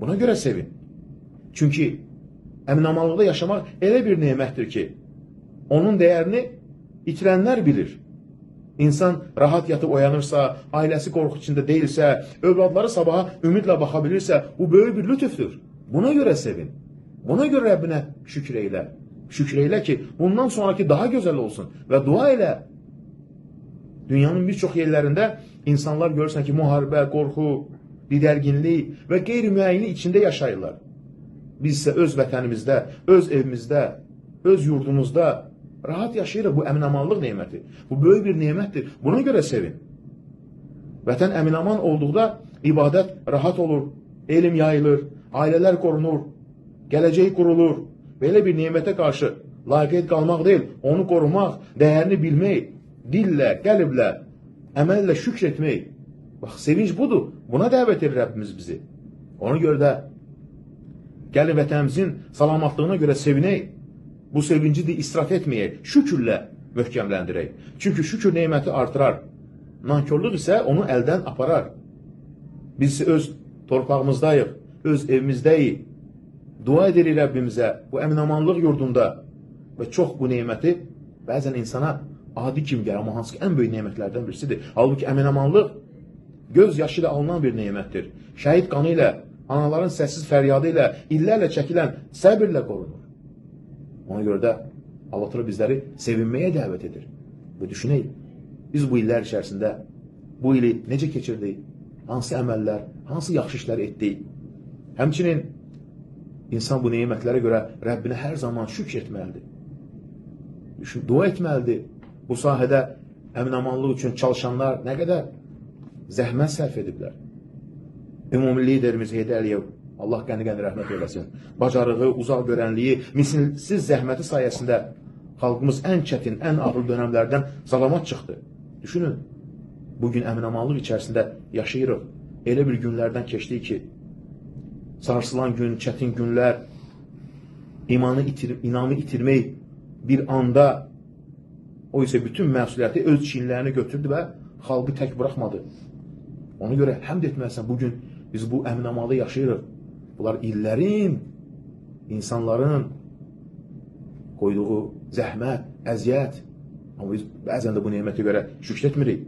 Buna görə sevin. Çünki əminamanlıqda yaşamaq elə bir nemətdir ki, onun dəyərini itirənlər bilir. İnsan rahat yatıb oyanırsa, ailəsi qorxu içində deyilsə, övladları sabaha ümidlə baxa bilirsə, bu böyük bir lütüfdür. Buna görə sevin. Buna görə Rəbbinə şükür eylə. Şükür eylə ki, bundan sonraki daha gözəl olsun və dua elə. Dünyanın bir çox yerlərində insanlar görürsən ki, müharibə, qorxu, didərginlik və qeyri-müəyyinlik içində yaşayırlar. Biz isə öz vətənimizdə, öz evimizdə, öz yurdumuzda rahat yaşayırıq. Bu əminamanlıq neməti. Bu böyük bir nemətdir. Buna görə sevin. Vətən əminaman olduqda ibadət rahat olur, elm yayılır, ailələr qorunur, gələcək qurulur. Belə bir nemətə qarşı laqeyd qalmaq deyil, onu qorumaq, dəyərini bilmək, dillə, qəlblə, əməllə şükr etmək. Bax, sevinç budur. Buna dəvət edir Rəbbimiz bizi. Ona görə də gəlin vətənimizin salamatlığına görə sevinək. Bu sevinci də israf etməyək, şükürlə möhkəmləndirək. Çünki şükür neməti artırar. Nankörlük isə onu əldən aparar. Biz öz torpağımızdayıq, öz evimizdəyik. Dua edirik Rəbbimizə bu əminamanlıq yurdunda və çox bu neməti bəzən insana adi kimi gəlir, amma hansı ki ən böyük nemətlərdən birisidir. Halbuki əminamanlıq göz yaşı ilə alınan bir nemətdir. Şəhid qanı ilə, anaların səssiz fəryadı ilə, illərlə çəkilən səbirlə qorunur. Ona görə də Allah bizləri sevinməyə dəvət edir. Və düşünək, biz bu illər içərisində bu ili necə keçirdik? Hansı əməllər, hansı yaxşı işlər etdik? Həmçinin insan bu nemətlərə görə Rəbbinə hər zaman şükr etməlidir. Dua etməlidir. Bu sahədə əminamanlıq üçün çalışanlar nə qədər zəhmət sərf ediblər. Ümumi liderimiz Heydər Əliyev, Allah qəni-qəni rəhmət eyləsin, bacarığı, uzaq görənliyi, misilsiz zəhməti sayəsində xalqımız ən çətin, ən ağır dönəmlərdən salamat çıxdı. Düşünün, bugün əminamanlıq içərisində yaşayırıq. Elə bir günlərdən keçdik ki, sarsılan gün, çətin günlər, inamı itirmək bir anda, o isə bütün məsuliyyəti öz çiyinlərini götürdü və xalqı tək buraxmadı. Ona görə həmd etməlisən, bugün biz bu əminamanlıqda yaşayırıq. Bunlar illərin, insanların qoyduğu zəhmət, əziyyət. Amma biz bəzən də bu nemətə görə şükr etmirik.